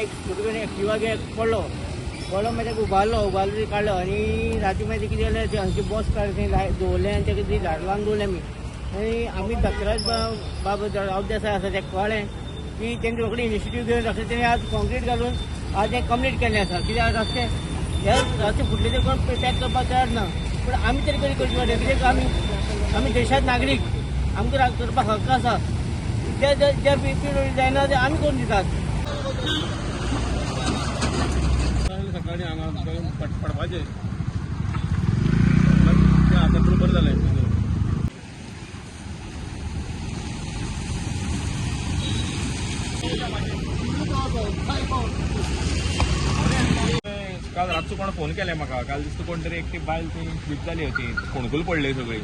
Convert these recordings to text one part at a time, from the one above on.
एक स्कुटीन एक्टिवा पडलो मागीर ताका उबारलो काडलो आनी राती मागीर कितें जालें ते हांचे बॉस काडले थंय दवरलें आनी ताका ती झाडां लावन दवरलें आमी धक्राज बाबा राव देसाय आसा ताका कळ्ळें की तेंचे रोखडी इनिशिएटीव घेवन रस्ते तेणी आज कॉन्क्रीट घालून आज हें कंप्लीट केल्लें आसा कित्याक रस्ते हे रस्ते फुटले ते कोण पॅक करपाक तयार ना पूण आमी तरी कधी करची पडटा कित्याक आमी देशांत नागरीक आमकां करपाक हक्क आसा जे पीडब्ल्यूडी जायना ते आमी करून दितात सकाळी हांगा पडपाचें तें आतां बरें जालें काल रातचो कोण फोन केले म्हाका काल दिसता कोण तरी एकटी बायल ती स्लीप जाली होती फोणकूल पडली सगळी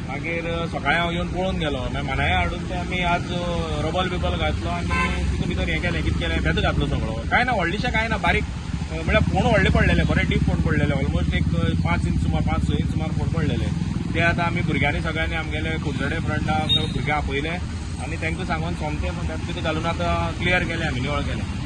मागीर सकाळी हांव येवन पळोवन गेलो मागीर मनाय हाडून ते आमी आज रबल बिबल घातलो आनी तितून भितर हें केलें कितें केलें भेत घातलो सगळो काय ना व्हडलेशें काय ना बारीक म्हळ्यार फोण व्हडले पडलेले बरे डीप फोण पडलेले ऑलमोस्ट एक 5 इंच सुमार 5-6 इंच सुमार फोण पडलेले ते आतां आमी भुरग्यांनी सगळ्यांनी आमगेले कुलचडे फ्रंटाक भुरग्यां आपयले आनी तांकां सांगून सोमतें तितून घालून आतां क्लियर केलें आमी निवळ केलें